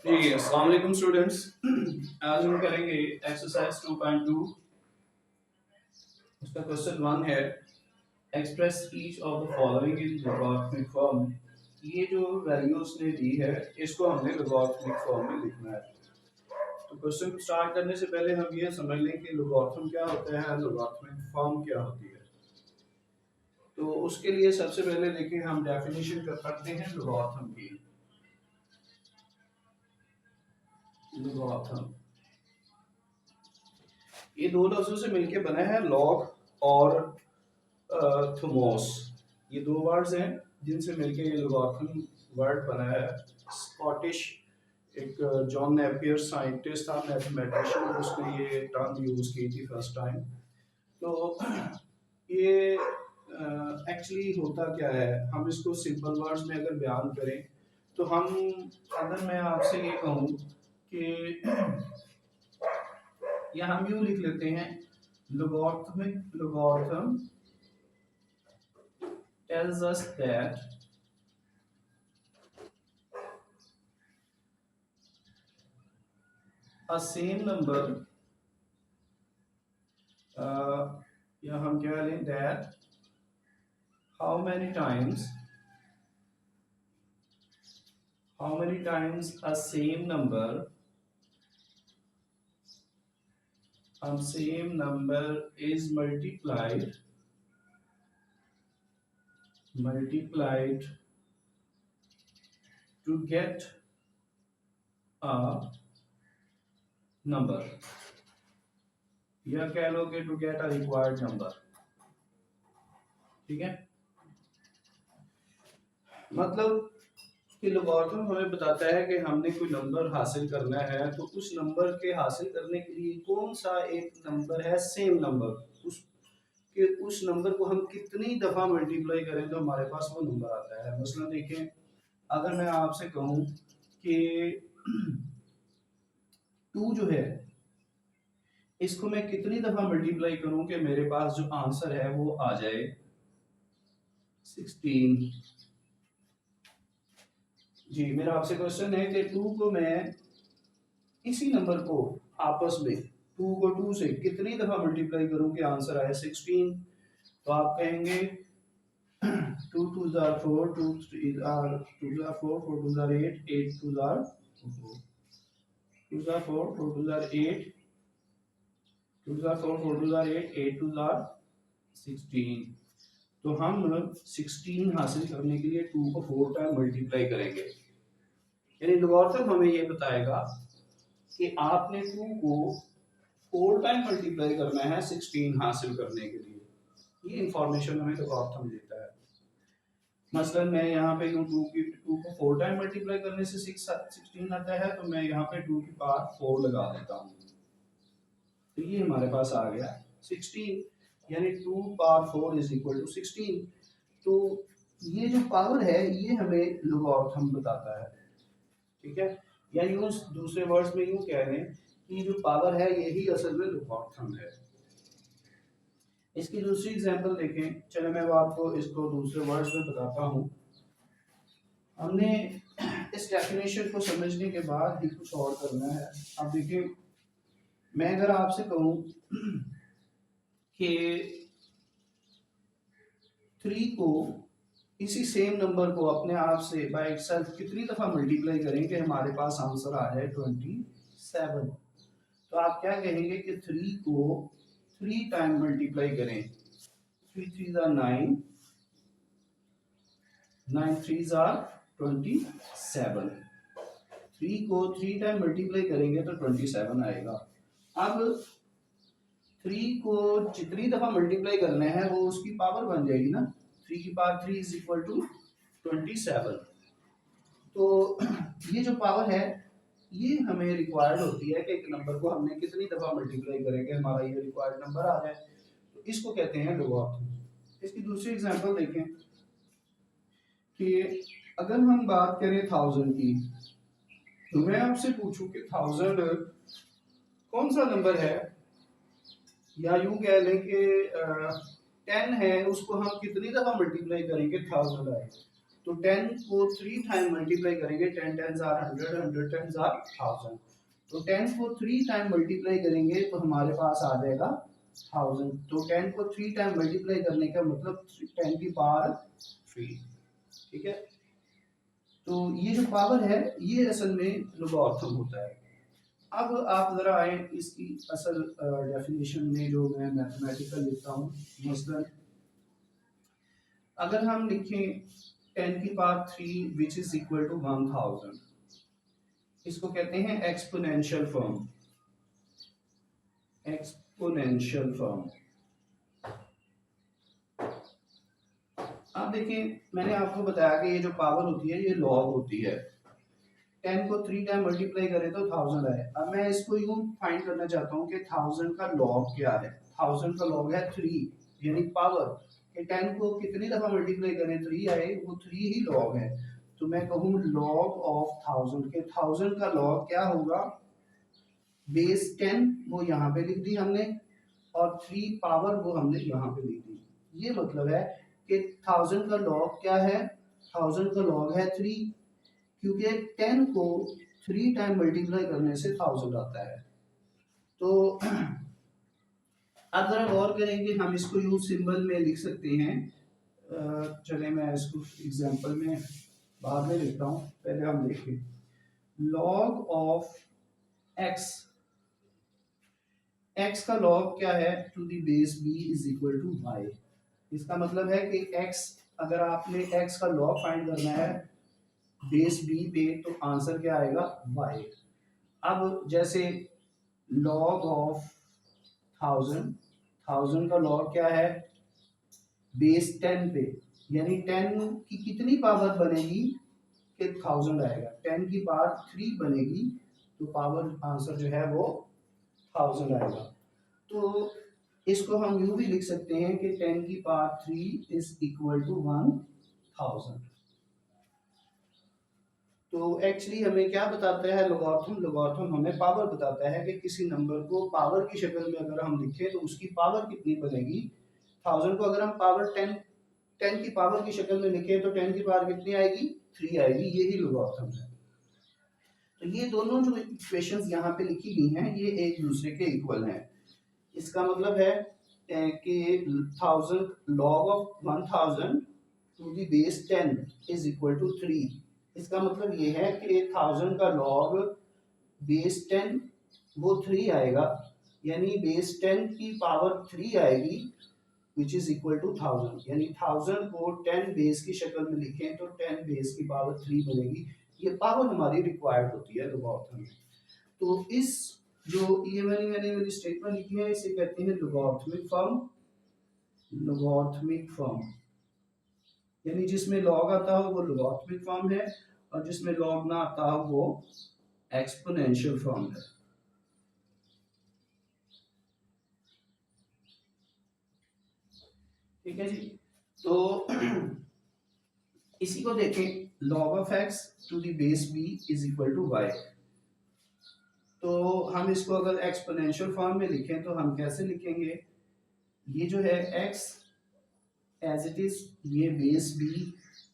जी अस्सलाम वालेकुम स्टूडेंट्स। आज हम करेंगे एक्सरसाइज 2.2। उसका क्वेश्चन 1 है express each of the following in logarithmic form. ये जो वैल्यू उसने दी है इसको हमने लॉगरिथमिक फॉर्म में लिखना है। तो क्वेश्चन को स्टार्ट करने से पहले हम ये समझ लें कि लॉगरिथम क्या होता है, लॉगरिथमिक फॉर्म क्या होती है। तो उसके लिए सबसे पहले देखें हम डेफिनेशन कर सकते हैं लॉगरिथम की। लॉगरिथम ये दो लफ्जों से मिलके बना है, लॉग और थोमोस। ये दो वर्ड्स हैं जिनसे मिलके ये लॉगरिथम वर्ड बना है। स्कॉटिश एक जॉन नेपियर साइंटिस्ट था, मैथमेटिशियन, उसने ये टर्म यूज की थी फर्स्ट टाइम। तो ये एक्चुअली होता क्या है, हम इसको सिंपल वर्ड्स में अगर बयान करें तो हम, अगर मैं आपसे ये कहूँ कि या हम यूं लिख लेते हैं, logarithm tells us that a same number, या हम क्या लें, that how many times a same number is multiplied to get a number, या कह लो कि to get a required number. ठीक है, मतलब कि लॉगरिथम हमें बताता है कि हमने कोई नंबर हासिल करना है, तो उस नंबर के हासिल करने के लिए कौन सा एक नंबर है सेम नंबर, उस नंबर को हम कितनी दफा मल्टीप्लाई करें तो हमारे पास वो नंबर आता है। मसलन देखें, अगर मैं आपसे कहूं कि 2 जो है इसको मैं कितनी दफा मल्टीप्लाई करूं कि मेरे पास जो आंसर है वो आ जाए 16। जी, मेरा आपसे क्वेश्चन है कि 2 को मैं इसी नंबर को आपस में 2 को 2 से कितनी दफा मल्टीप्लाई करूं कि आंसर आए 16। तो आप कहेंगे 2 2 jar 4, 2 3 jar 2 jar 4, 4 2 jar 8, 8 2 jar 2 jar 4, 4 2 jar 8, 2 jar 4, 4 2 jar 8, 8 2 jar 16। तो हम 16 हासिल करने के लिए 2 को 4 टाइम मल्टीप्लाई करेंगे। यानी लॉगरिथम हमें ये बताएगा कि आपने 2 को 4 टाइम मल्टीप्लाई करना है 16 हासिल करने के लिए। ये इंफॉर्मेशन हमें लॉगरिथम देता है। मसलन मैं यहाँ पे 2 को 4 टाइम मल्टीप्लाई करने से 16 आता है, तो मैं यहाँ पे 2 की पावर 4 लगा देता हूँ, तो ये हमारे पास आ गया 16, यानी 2 पावर 4 इज इक्वल टू 16। तो ये जो पावर है ये हमें लॉगरिथम बताता है। ठीक है, या यूं दूसरे वर्ड्स में यूं कह लें कि जो पावर है यही असल में लॉगरिथम है। इसकी दूसरी एग्जांपल देखें, चलो मैं आपको इसको दूसरे वर्ड्स में बताता हूँ। हमने इस डेफिनेशन को समझने के बाद ही कुछ और करना है। अब देखिए, मैं अगर आपसे कहूँ कि 3 को इसी सेम नंबर को अपने आप से बाय इटसेल्फ कितनी दफा मल्टीप्लाई करेंगे हमारे पास आंसर आ जाए 27। तो आप क्या कहेंगे कि 3 को 3 टाइम मल्टीप्लाई करें, 3 3 are 9, 9 3 are 27। 3 को 3 टाइम मल्टीप्लाई करेंगे तो 27 आएगा। अब 3 को जितनी दफा मल्टीप्लाई करना है वो उसकी पावर बन जाएगी ना, 3 की पावर 3 इज इक्वल टू 27। तो ये जो पावर है ये हमें रिक्वायर्ड होती है कि एक नंबर को हमने कितनी दफा मल्टीप्लाई करेंगे हमारा ये रिक्वायर्ड नंबर आ जाए, तो इसको कहते हैं लॉगरिथम। इसकी दूसरी एग्जांपल देखें कि अगर हम बात करें 1000 की, तो मैं आपसे पूछूं कि 1000 कौन सा नंबर है, या यूं कह लें कि 10 है, उसको हम कितनी दफा मल्टीप्लाई करेंगे 1000 आए। तो 10 को 3 टाइम मल्टीप्लाई करेंगे, 10 10s आर 100, 100 10s आर 1000। तो 10 को 3 टाइम मल्टीप्लाई करेंगे तो हमारे पास आ जाएगा 1000। तो 10 को 3 टाइम मल्टीप्लाई करने का मतलब 10 की पावर 3। ठीक है, तो ये जो पावर है ये असल में लॉगरिथम होता है। अब आप जरा आए इसकी असल डेफिनेशन में, जो मैं मैथमेटिकल लिखता हूँ। मसलन अगर हम लिखें 10 की power 3 which is equal to 1000, इसको कहते हैं एक्सपोनेंशियल फॉर्म। Exponential form. आप देखें, मैंने आपको बताया कि ये जो पावर होती है ये लॉग होती है। 10 को 3 टाइम मल्टीप्लाई करें तो 1000 आए। अब मैं इसको यूं फाइंड करना चाहता हूँ कि 1000 का लॉग क्या है। 1000 का लॉग है 3, यानी पावर कि 10 को कितनी दफा मल्टीप्लाई करें 3 आए, वो 3 ही लॉग है। तो मैं कहूँ लॉग ऑफ 1000 के 1000 का लॉग क्या होगा, बेस 10 वो यहाँ पे लिख दी हमने, और 3 पावर वो हमने यहाँ पे लिख दी। ये मतलब है कि 1000 का लॉग क्या है, 1000 का लॉग है 3, क्योंकि 10 को 3 टाइम मल्टीप्लाई करने से 1000 आता है। तो अब जरा गौर करेंगे, हम इसको यूं सिंबल में लिख सकते हैं। चले मैं इसको एग्जांपल में बाद में लिखता हूँ, पहले हम देखें लॉग ऑफ x। x का लॉग क्या है, to the base b is equal to y। इसका मतलब है कि x, अगर आपने x का लॉग फाइंड करना है बेस b पे, तो आंसर क्या आएगा, y। अब जैसे लॉग ऑफ 1000 का लॉग क्या है, बेस 10 पे, यानी 10 की कितनी पावर बनेगी कि 1000 आएगा। 10 की पावर 3 बनेगी तो पावर आंसर जो है वो 1000 आएगा। तो इसको हम यूं भी लिख सकते हैं कि 10 की पावर 3 इज इक्वल टू 1000। तो एक्चुअली हमें क्या बताता है लॉगरिथम, लॉगरिथम हमें पावर बताता है कि किसी नंबर को पावर की शक्ल में अगर हम लिखें तो उसकी पावर कितनी बनेगी। 1000 को अगर हम पावर 10 की पावर की शक्ल में लिखें तो 10 की पावर कितनी आएगी, 3 आएगी। यही लॉगरिथम है। तो ये दोनों जो इक्वेशंस यहाँ पे लिखी गई हैं ये एक दूसरे के इक्वल हैं। इसका मतलब है कि 1000 log of 1000 to the base 10 is equal to 3। इसका मतलब ये है कि 1000 का लॉग बेस 10 वो 3 आएगा, यानी बेस 10 की पावर 3 आएगी विच इज इक्वल टू 1000। यानी 1000 को 10 बेस की शक्ल में लिखें तो 10 बेस की पावर 3 बनेगी। ये पावर हमारी रिक्वायर्ड होती है लॉगरिथम में। तो इस जो ये मैंने स्टेटमेंट लिखी है इसे कहते हैं लॉगरिथमिक फॉर्म। लॉगरिथमिक फॉर्म यानी जिसमें लॉग आता हो वो लॉगरिथमिक फॉर्म है, और जिसमें लॉग ना आता हो वो एक्सपोनेंशियल फॉर्म है। ठीक है जी। तो इसी को देखें, log of x to the base b is equal to y। तो हम इसको अगर एक्सपोनेंशियल फॉर्म में लिखें तो हम कैसे लिखेंगे, ये जो है x एज इट इज, ये बेस b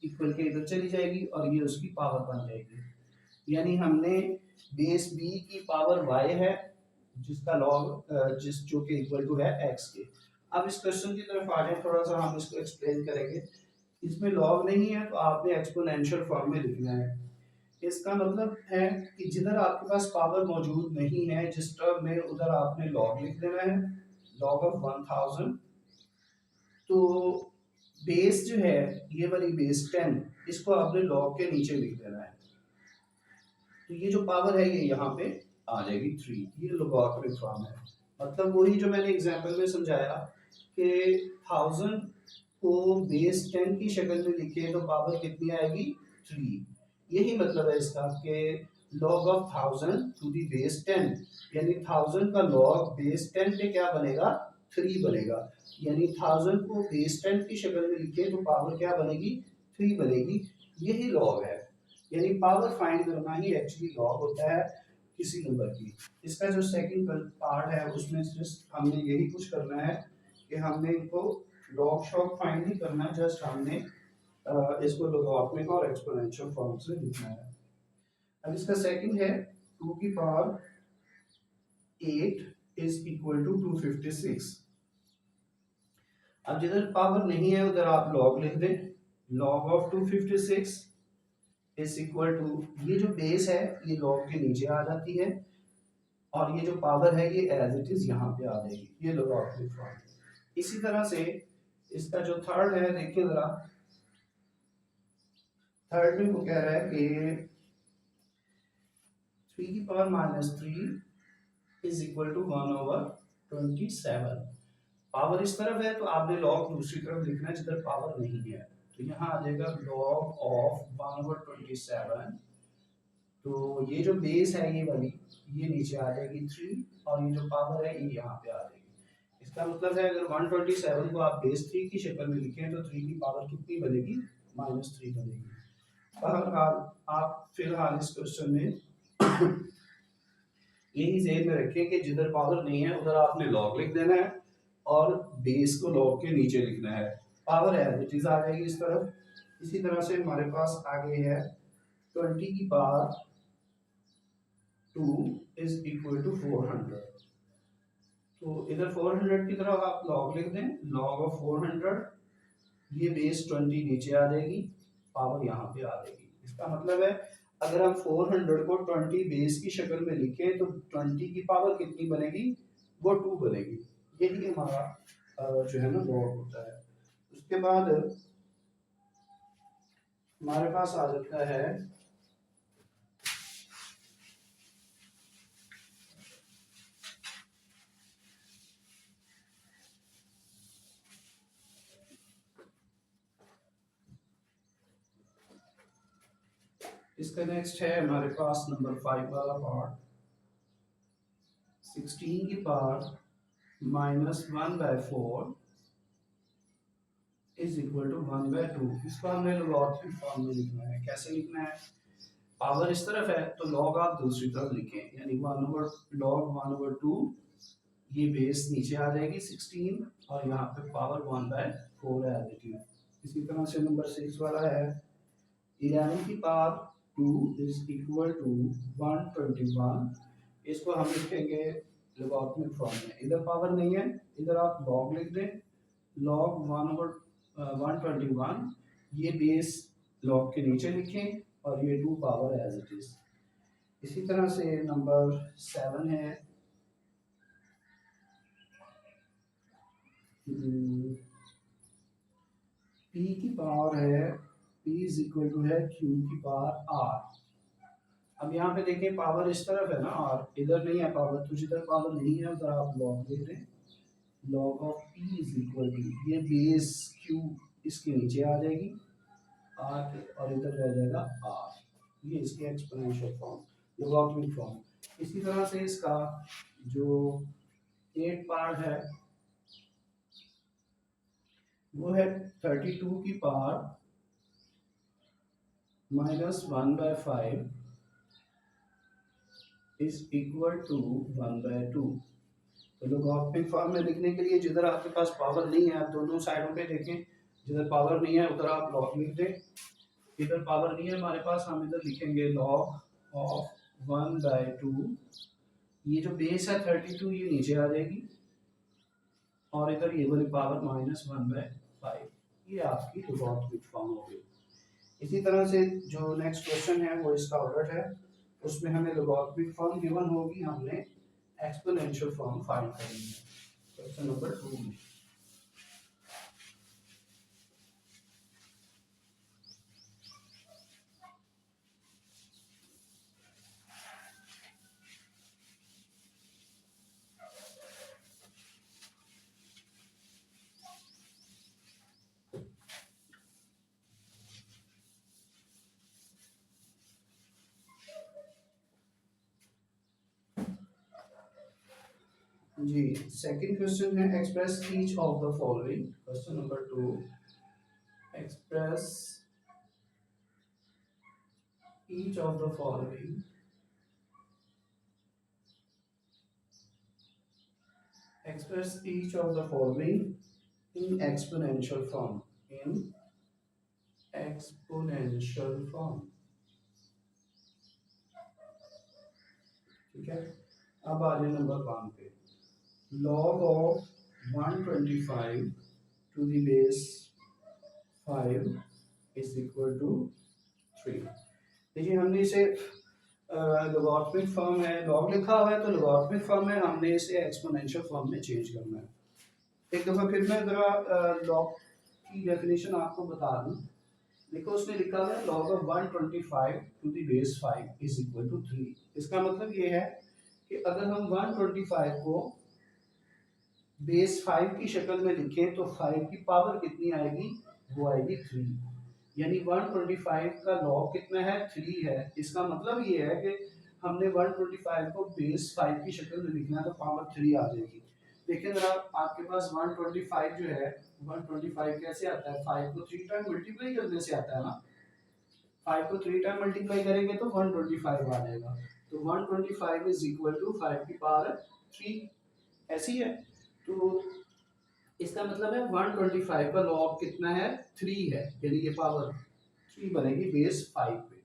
इक्वल के इधर चली जाएगी और ये उसकी पावर बन जाएगी। यानी हमने बेस b की पावर y है जिसका लॉग जो कि इक्वल टू है x के। अब इस क्वेश्चन की तरफ आ जाए, थोड़ा सा हम इसको एक्सप्लेन करेंगे। इसमें लॉग नहीं है तो आपने एक्सपोनेंशियल फॉर्म में लिखना है। इसका मतलब है कि जिधर आपके पास पावर मौजूद नहीं है जिस टर्म में, उधर आपने लॉग लिख देना है, लॉग ऑफ 1000। तो बेस जो है ये वाली बेस 10, इसको आपने लॉग के नीचे लिख देना है। तो ये जो पावर है ये यहाँ पे आ जाएगी 3। ये लॉगरिथमिक फॉर्म है। मतलब वही जो मैंने एग्जांपल में समझाया कि 1000 को बेस 10 की शक्ल में लिखे तो पावर कितनी आएगी, 3। यही मतलब है इसका कि log of 1000 to the base 10, यानी 1000 का log बेस 10 पे क्या बनेगा, 3 बनेगा। यानी 1000 को बेस 10 की शक्ल में लिखे तो पावर क्या बनेगी, 3 बनेगी। यही log है, यानी पावर फाइंड करना ही एक्चुअली लॉग होता है किसी नंबर की। इसका जो सेकंड पार्ट है उसमें जस्ट हमने यही कुछ करना है कि हमने इनको लॉग शॉग फाइंड नहीं करना, जस्ट हमने इसको लोगरिथमिक और एक्सपोनेंशियल फॉर्म से लिखना है। अब इसका सेकंड है 2 की पावर 8 इज इक्वल टू 256। अब जिधर पावर नहीं है उधर आप लॉग लिख दें। Log of 256 is equal to, ये जो बेस है ये लॉग के नीचे आ जाती है और ये जो पावर है ये एज इट इज यहाँ पे आ जाएगी, ये लोगरिथमिक फॉर्म। इसी तरह से इसका जो थर्ड है, देखिए जरा, थर्ड में वो कह रहा है कि 3 की power -3 is equal to 1/27। Power इस तरफ है तो आपने लॉग दूसरी तरफ लिखना है जिधर पावर नहीं है, तो यहाँ आ जाएगा लॉग ऑफ 1/27। तो ये जो बेस है ये वाली, ये नीचे आ जाएगी 3 और ये जो पावर है ये यहाँ पे आ जाएगी। इसका मतलब है अगर 127 को आप बेस 3 की शक्ल में लिखें तो 3 की पावर कितनी बनेगी, -3 बनेगी। बहरहाल आप फिलहाल इस क्वेश्चन में यही ज़हन में रखें कि जिधर पावर नहीं है उधर आपने लॉग लिख देना है और बेस को लॉग के नीचे लिखना है, पावर एज इट इज आ जाएगी इस तरफ। इसी तरह से हमारे पास आगे है 20 की पावर 2 इज इक्वल टू 400। तो इधर 400 की तरफ आप लॉग लिख दें, लॉग ऑफ 400, ये बेस 20 नीचे आ जाएगी, पावर यहाँ पे आ जाएगी। इसका मतलब है अगर हम 400 को 20 बेस की शक्ल में लिखें तो 20 की पावर कितनी बनेगी, वो 2 बनेगी। यही हमारा जो है ना लॉग होता है। उसके बाद हमारे पास आ जाता है इसका नेक्स्ट है हमारे पास नंबर 5 वाला पार्ट, 16 की पावर -1/4 इज इक्वल टू 1/2। इसको हमने लॉगरिथमिक फॉर्म में लिखना है। कैसे लिखना है, पावर इस तरफ है तो लॉग आप दूसरी तरफ लिखें, यानी 1/2, ये बेस नीचे आ जाएगी 16 और यहाँ पे पावर 1/4 है एज इट इज। इसी तरह से नंबर 6 वाला है 11 की पावर 2 इज इक्वल टू 121। इसको हम लिखेंगे लॉगरिथमिक फॉर्म में। इधर पावर नहीं है, इधर आप लॉग लिख दें, लॉग 1/121, ये बेस लॉग के नीचे लिखें और ये 2 पावर एज इट इज। इसी तरह से नंबर 7 है P की पावर है, P इज इक्वल टू है Q की पावर R। अब यहाँ पे देखें पावर इस तरफ है ना R, इधर नहीं है पावर, तो जिधर पावर नहीं है उधर आप लॉग ले लें। Log of P is equal to, ये बेस Q इसके नीचे आ जाएगी R के और इधर रह जाएगा R, ये इसकी एक्सपोनेंशियल फॉर्म, लॉगरिथमिक फॉर्म। इसी तरह से इसका जो 8 पार्ट है वो है 32 की पावर -1/5 इज इक्वल टू 1/2। तो लॉगरिथमिक फॉर्म में लिखने के लिए जिधर आपके पास पावर नहीं है आप दोनों साइडों पे देखें, जिधर पावर नहीं है उधर आप लॉग लिख दें। इधर पावर नहीं है हमारे पास, हम इधर लिखेंगे लॉग ऑफ 1/2। ये जो बेस है 32 ये नीचे आ जाएगी और इधर ये वाली पावर -1/5, ये आपकी लॉगरिथमिक फॉर्म हो गई। इसी तरह से जो नेक्स्ट क्वेश्चन है वो इसका उलट है, उसमें हमें लॉगरिथमिक फॉर्म गिवन होगी, हमने एक्सपोनेंशियल फॉर्म फाइंड करनी है क्वेश्चन नंबर 2 में। जी सेकंड क्वेश्चन है express each of the following. Question number 2, express each of the following express each of the following in exponential form, in exponential form. ठीक है, अब आ जाए नंबर 1 पे। log of 125 to the base 5 is equal to 3। देखिए हमने इसे logarithmic form है, log लिखा हुआ है तो लॉगरिथमिक फॉर्म में हमने इसे एक्सपोनेंशियल फॉर्म में चेंज करना है। एक दफ़ा फिर मैं ज़रा लॉग की डेफिनेशन आपको बता दूं। देखो उसने लिखा है log of 125 to the base 5 is equal to 3। इसका मतलब ये है कि अगर हम 125 को बेस 5 की शक्ल में लिखें तो 5 की पावर कितनी आएगी, वो आएगी 3। यानी 125 का लॉग कितना है, 3 है। इसका मतलब ये है कि हमने 125 को बेस 5 की शक्ल में लिखना है तो पावर 3 आ जाएगी। लेकिन अगर आपके पास 125 जो है, 125 कैसे आता है, 5 को 3 टाइम मल्टीप्लाई करने से आता है ना। 5 को 3 टाइम मल्टीप्लाई करेंगे तो 125 आ जाएगा। तो 125 इज इक्वल टू 5 की पावर 3, ऐसी है। तो इसका मतलब है 125 का लॉग कितना है, 3 है, यानी ये पावर 3 बनेगी बेस 5 पे।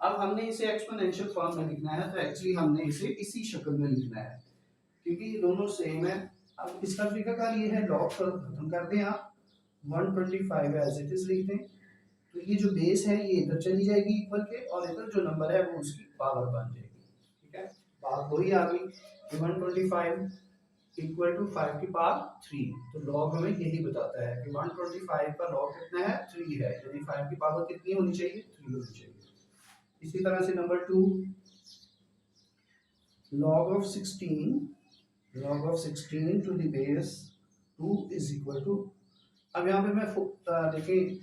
अब हमने इसे एक्सपोनेंशियल फॉर्म में लिखना है तो एक्चुअली हमने इसे इसी शक्ल में लिखना है क्योंकि ये दोनों सेम है। अब इसका तरीकाकार ये है, लॉग खत्म कर दें आप, 125 एज इट इज लिख दें तो ये जो बेस है ये इधर चली जाएगी इक्वल के, और इधर जो नंबर है वो उसकी पावर बन जाएगी। ठीक है, बात वही आ गई कि 125 इक्वल टू 5 की पावर 3। तो लॉग हमें यही बताता है कि 125 का लॉग कितना है, 3 है, यानी 5 की पावर कितनी होनी चाहिए, 3 होनी चाहिए। इसी तरह से number 2, log of 16 to the base 2 is equal to। अब यहाँ पे मैं देखिए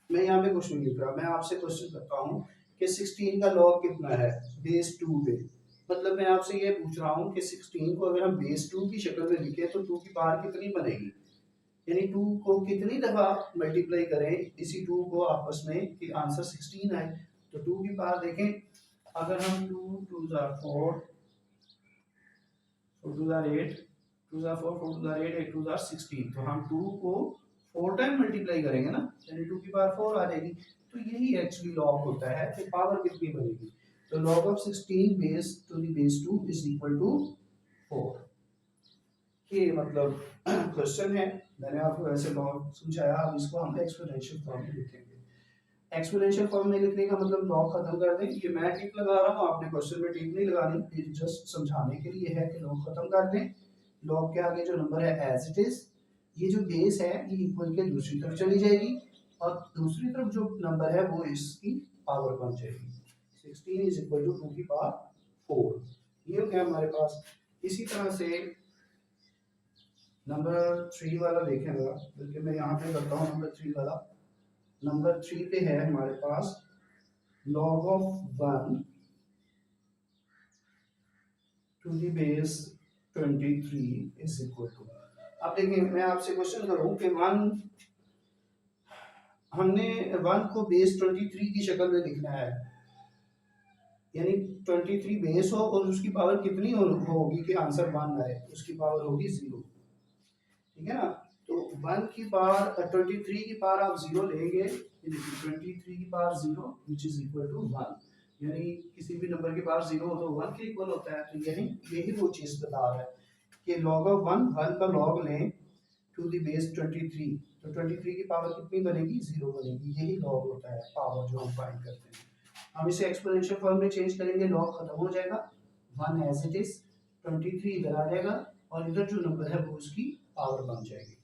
मैं यहाँ पे कुछ नहीं लिख रहा, मैं आपसे क्वेश्चन करता हूँ कि 16 का लॉग कितना है बेस 2 पे। मतलब मैं आपसे ये पूछ रहा हूँ कि 16 को अगर हम बेस 2 की शक्ल में लिखें तो 2 की पावर कितनी बनेगी, यानी 2 को कितनी दफा मल्टीप्लाई करें इसी 2 को आपस में कि आंसर 16 आए। तो 2 की पावर देखें, अगर हम 2 2 4 4 2 8 2 4 4 2 8 8 2 16, तो हम 2 को 4 टाइम मल्टीप्लाई करेंगे ना, यानी 2 की पावर 4 आ जाएगी। तो यही एक्चुअली लॉग होता है कि पावर कितनी बनेगी। तो log of 16 base to the base 2 is equal to 4। ये मतलब क्वेश्चन है, मैंने आपको ऐसे लॉग समझाया। अब इसको हम एक्सपोनेंशियल फॉर्म में लिखेंगे। एक्सपोनेंशियल फॉर्म में लिखने का मतलब लॉग खत्म कर दें। ये मैं टिक लगा रहा हूँ, आपने क्वेश्चन में टिक नहीं लगानी, ये जस्ट समझाने के लिए है कि लॉग खत्म कर दें। लॉग के आगे जो नंबर है एज इट इज, ये जो बेस है ये इक्वल के दूसरी तरफ चली जाएगी और दूसरी तरफ जो नंबर है वो इसकी पावर बन जाएगी। 16 इज इक्वल टू 2 की पावर 4, ये हो गया हमारे पास। इसी तरह से नंबर 3 वाला देखेंगे, बल्कि मैं यहाँ पे करता हूँ नंबर 3 वाला। नंबर 3 पे है हमारे पास log of 1 to the base 23 is equal to। अब देखिए मैं आपसे क्वेश्चन करूं कि 1 हमने 1 को बेस 23 की शक्ल में लिखना है, यानी 23 बेस हो और उसकी पावर कितनी होगी कि आंसर 1 आए, उसकी पावर होगी 0। ठीक है ना, तो 1 की पावर 23 की पावर आप 0 लेंगे, 23 की power 0 which is equal to 1, यानी किसी भी नंबर की पावर 0 हो तो 1 के इक्वल होता है। तो यही वो चीज बता रहा है कि log of 1 का लॉग लें टू द बेस 23, तो 23 की पावर कितनी बनेगी, 0 बनेगी। यही लॉग होता है पावर जो हम फाइंड करते हैं। हम इसे एक्सपोनेंशियल फॉर्म में चेंज करेंगे, लॉग खत्म हो जाएगा, 1 एज इट इज, 23 इधर आ जाएगा और इधर जो नंबर है वो उसकी पावर बन जाएगी।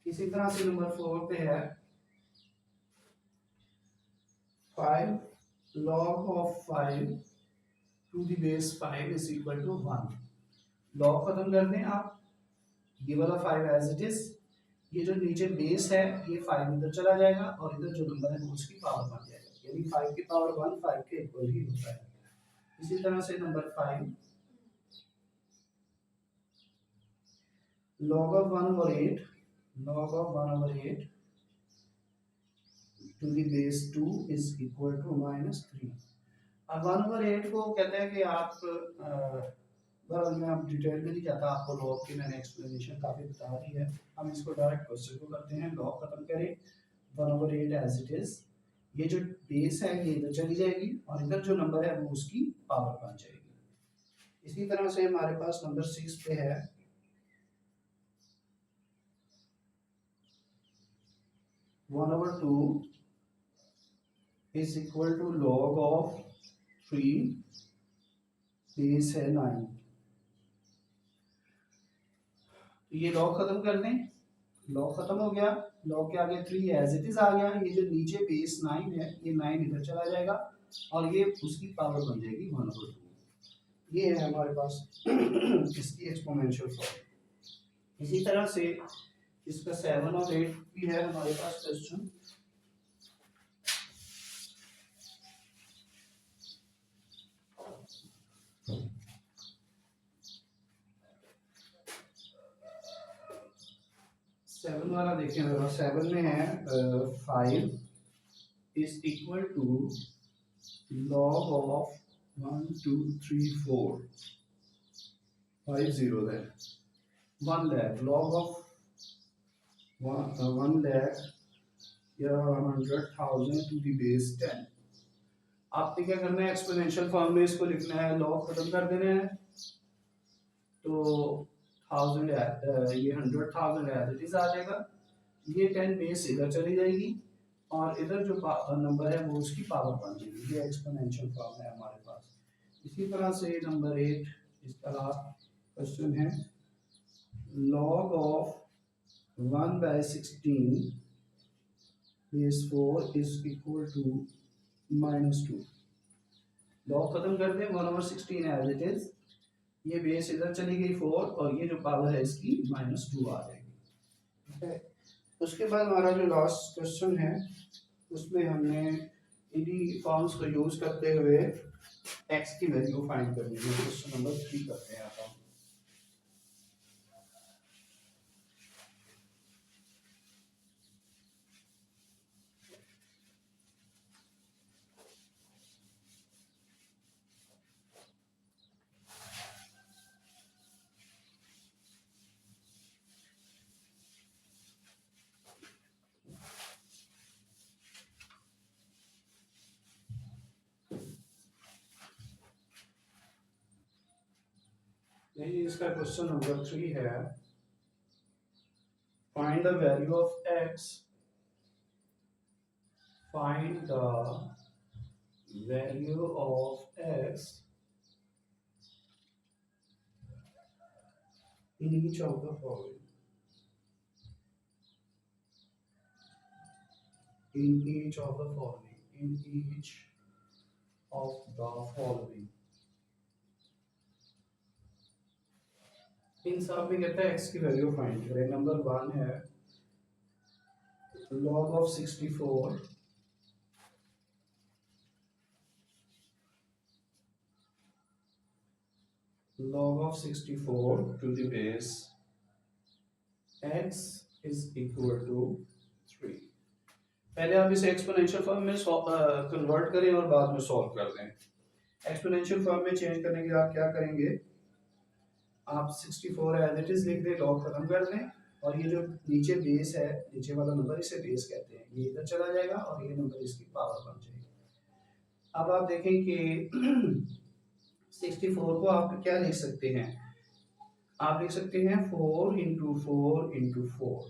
इसी तरह से नंबर 4 पे है 5 log of 5 to the base 5 is equal to 1। Log खत्म कर दें आप, ये वाला 5 एज इट इज, ये जो नीचे बेस है ये 5 इधर चला जाएगा और इधर जो नंबर है उसकी पावर बन जाएगा, यानी 5 की पावर 1 5 के इक्वल ही होता है। इसी तरह से number 5 log of 1 over 8 to the base 2 is equal to -3। अब 1 over 8 को कहते हैं कि आप मैं आप डिटेल में नहीं जाता, आपको लॉग की मैंने एक्सप्लेनेशन काफ़ी बता दी है। हम इसको डायरेक्ट क्वेश्चन को करते हैं, लॉग खत्म करें 1 over 8 एज इट इज, ये जो बेस है ये इधर चली जाएगी और इधर जो नंबर है वो उसकी पावर बन जाएगी। इसी तरह से हमारे पास नंबर 6 पे है 1/2 is equal to log of 3 base है 9। तो ये लॉग खत्म कर दें, लॉग खत्म हो गया, लॉग के आगे 3 एज इट इज आ गया। ये जो नीचे बेस 9 है ये 9 इधर चला जाएगा और ये उसकी पावर बन जाएगी 1/2। ये है हमारे पास इसकी एक्सपोनेंशियल फॉर्म। इसी तरह से इसका 7 और 8 भी है हमारे पास क्वेश्चन। सेवन वाला देखें जरा। 7 में है 5 is equal to log of 1 2 3 4 5 0 है 1 lakh log of 1 lakh या 100,000 टू द बेस 10। आपने क्या करना है, एक्सपोनेंशियल फॉर्म में इसको लिखना है, लॉग खत्म कर देना है। तो 1000 ये 100,000 एज इट इज आ जाएगा। ये 10 बेस इधर चली जाएगी और इधर जो नंबर है वो उसकी पावर बन जाएगी। ये एक्सपोनेंशियल फॉर्म है हमारे पास। इसी तरह से नंबर 8 इसका लास्ट क्वेश्चन है log of 1/16 base 4 is equal to -2। Log खत्म कर दें, 1/16 एज इट इज, ये बेस इधर चली गई 4 और ये जो पावर है इसकी -2 आ जाएगी। ठीक है, उसके बाद हमारा जो लास्ट क्वेश्चन है उसमें हमने इन्हीं फॉर्म्स को यूज करते हुए x की वैल्यू फाइंड करनी है। क्वेश्चन नंबर 3 करते हैं आप। इसका क्वेश्चन नंबर 3 है find the value of x, find the value of x in each of the following, in each of the following, in each of the following। इन सब में कहता है x की वैल्यू फाइंड करें। नंबर 1 है log of 64 log of 64 to the base x is equal to 3। पहले आप इसे एक्सपोनेंशियल फॉर्म में कन्वर्ट करें और बाद में सॉल्व कर दें। एक्सपोनेंशियल फॉर्म में चेंज करने के लिए आप क्या करेंगे, आप 64 एज इट इज लिख दें, लॉग खत्म कर दें और ये जो नीचे बेस है, नीचे वाला नंबर इसे बेस कहते हैं, ये इधर चला जाएगा और ये नंबर इसकी पावर बन जाएगी। अब आप देखें कि 64 को आप क्या लिख सकते हैं, आप लिख सकते हैं 4 into 4 into 4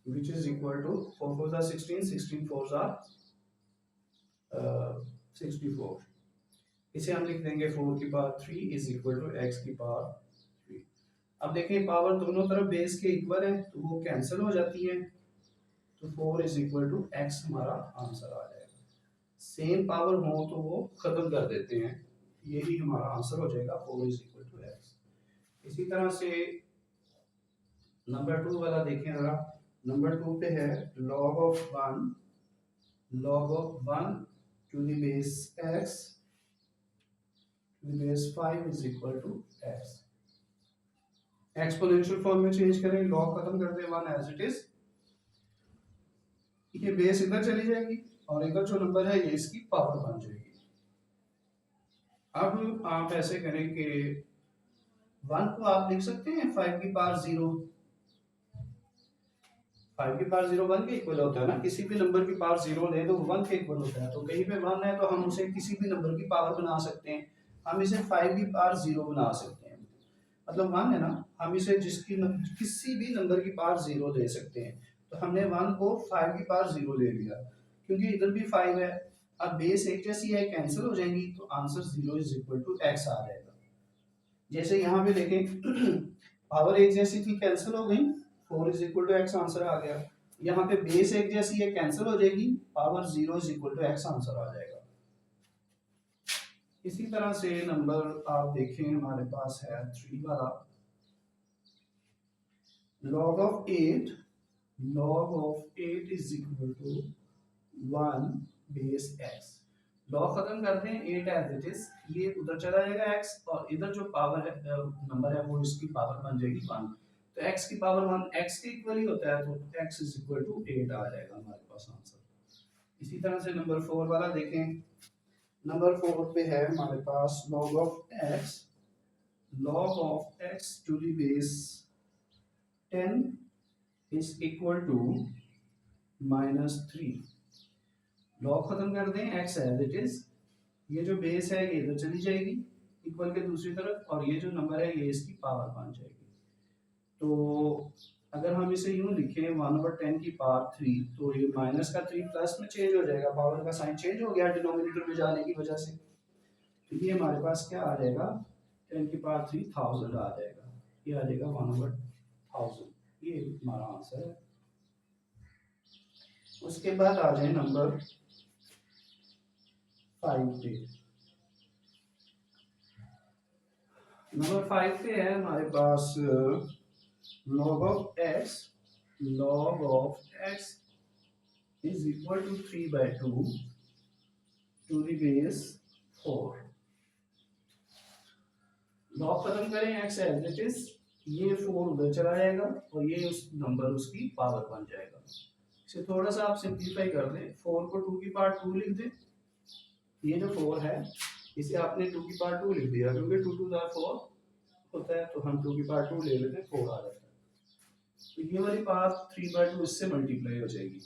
which is equal to 4 4s are 16, 16 4s are 64। इसे हम लिख देंगे 4 की power 3 is equal to x की पावर 3। अब देखें पावर दोनों तरफ बेस के इक्वल है तो वो कैंसिल हो जाती है, तो 4 is equal to x हमारा आंसर आ जाएगा। सेम पावर हो तो वो खत्म कर देते हैं, यही हमारा आंसर हो जाएगा 4 is equal to x। इसी तरह से नंबर 2 वाला देखें जरा। नंबर 2 पे है log of 1 to the base x to the base 5 is equal to x। Exponential form में चेंज करें, लॉग खत्म कर दें 1 एज इट इज, ये बेस इधर चली जाएगी और इधर जो नंबर है ये इसकी पावर बन जाएगी। अब आप ऐसे करें कि 1 को आप लिख सकते हैं 5 की पावर 0, 5 की पावर 0 1 के इक्वल होता है ना, किसी भी नंबर की पावर 0 ले तो 1 के इक्वल होता है। तो कहीं पे 1 है तो हम उसे किसी भी नंबर की पावर बना सकते हैं। हम इसे 5 की पावर 0 बना सकते हैं, मतलब 1 है ना, हम इसे किसी भी नंबर की पावर 0 दे सकते हैं। तो हमने 1 को 5 की पावर 0 ले लिया, क्योंकि इधर भी 5 है। अब बेस एक जैसी है, कैंसिल हो जाएंगी, तो answer 0 is equal to x आ जाएगा। जैसे यहाँ पे देखें पावर एक जैसी थी, कैंसिल हो गई, 4 is equal to x answer आ गया। यहाँ पे बेस एक जैसी है, कैंसिल हो जाएगी, power 0 is equal to x answer आ जाएगा। इसी तरह से नंबर आप देखें हमारे पास है 3 वाला, log of 8 is equal to 1 base x। Log खत्म करते हैं, 8 एज इट इज, ये उधर चला जाएगा x, और इधर जो पावर है नंबर है वो इसकी पावर बन जाएगी 1। तो x की पावर 1 x के इक्वल ही होता है, तो x इज इक्वल टू 8 आ जाएगा हमारे पास आंसर। इसी तरह से नंबर 4 वाला देखें। नंबर 4 पे है हमारे पास log of x to the base 10 is equal to -3। Log खत्म कर दें, x एज इट इज, ये जो बेस है ये इधर चली जाएगी इक्वल के दूसरी तरफ, और ये जो नंबर है ये इसकी पावर बन जाएगी। तो अगर हम इसे यूं लिखें 1/10 की पावर 3, तो ये माइनस का 3 प्लस में चेंज हो जाएगा, पावर का साइन चेंज हो गया डिनोमिनेटर में जाने की वजह से। तो ये हमारे पास क्या आ जाएगा, 10 की पावर 3 1000 आ जाएगा, ये आ जाएगा 1/1000, ये हमारा आंसर है। उसके बाद आ जाए नंबर 5 पे। नंबर 5 पे है हमारे पास log of x is equal to 3/2 to the base 4। Log खत्म करें, x एज इट इज, ये 4 उधर चला जाएगा और ये उस नंबर उसकी पावर बन जाएगा। इसे थोड़ा सा आप सिंपलीफाई कर दें, 4 को 2 की पावर 2 लिख दें, ये जो 4 है इसे आपने 2 की पावर 2 लिख दिया, क्योंकि 2 2 4 होता है, तो हम 2 की पावर 2 ले लेते हैं, 4 आ जाता है। तो ये वाली पावर 3/2 इससे मल्टीप्लाई हो जाएगी,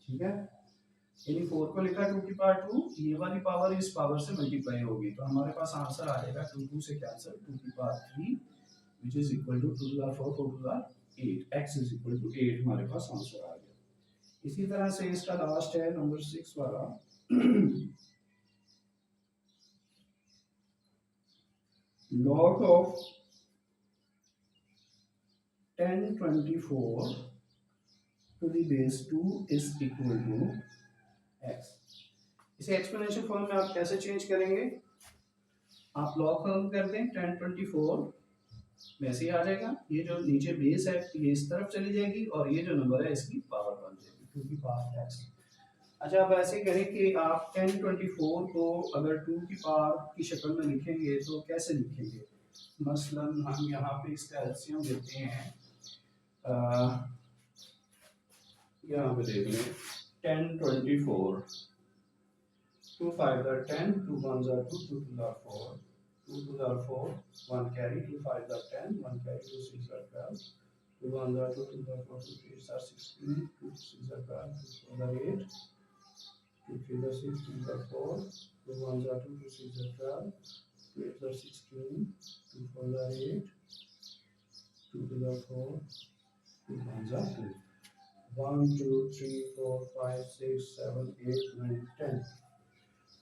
ठीक है, यानी 4 को लिखा 2 की पावर 2, ये वाली पावर इस पावर से मल्टीप्लाई होगी, तो हमारे पास आंसर आ जाएगा 2 2 से कैंसिल, 2 की power 3 which is equal to 2 4 4 2 8, x is equal to 8 हमारे पास आंसर आ गया। इसी तरह से इसका लास्ट है नंबर 6 वाला log of 1024 to the base 2 is equal to x। इसे एक्सपोनेंशियल फॉर्म में आप कैसे चेंज करेंगे, आप लॉग खत्म कर दें, 1024 वैसे ही आ जाएगा, ये जो नीचे बेस है ये इस तरफ चली जाएगी, और ये जो नंबर है इसकी पावर बन जाएगी 2 की पावर x। अच्छा, आप ऐसे करें कि आप 1024 को अगर 2 की पावर की शक्ल में लिखेंगे तो कैसे लिखेंगे। मसलन हम यहाँ पे इसका एलसीएम लेते हैं, यहाँ पे देख लें 1024, 2 5 are 10, 2 1s are 2, 2 2s are 4, 2 2s are 4, 1 carry, 2 5s are 10, 1 carry, 2 6 are 12, 2 1s are 2, 2 2s are 4, 2 3s are 16, 2 6 are 12, 2 4s are 8, 2 3s are 6, 2 are 4, 2 1s are 2, 2 6 are 12, 2 8s are 16, 2 4s are 8, 2 2s are 4, 2 1s are 2, 1 2 3 4 5 6 7 8 9 10,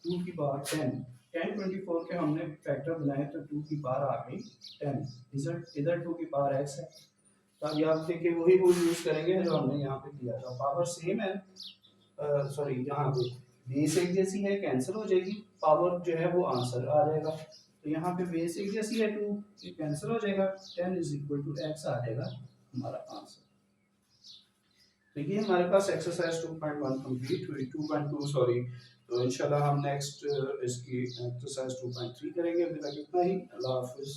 2 की power 10, 1024 के हमने factor बनाए तो 2 की power आ गई 10, इधर 2 की power x है, तो अब याद देखिए वही रूल यूज करेंगे जो हमने यहाँ पे किया था, पावर सेम है, सॉरी यहाँ पे बेस एक जैसी है, कैंसिल हो जाएगी, पावर जो है वो आंसर आ जाएगा। तो यहाँ पे बेस एक जैसी है 2, ये कैंसिल हो जाएगा, 10 इज इक्वल टू x आ जाएगा हमारा आंसर। तो ये हमारे पास एक्सरसाइज 2.1 कंप्लीट हुई, 2.2 सॉरी। तो इंशाल्लाह हम नेक्स्ट इसकी एक्सरसाइज 2.3 करेंगे। अभी तक इतना ही, अल्लाह हाफिज़।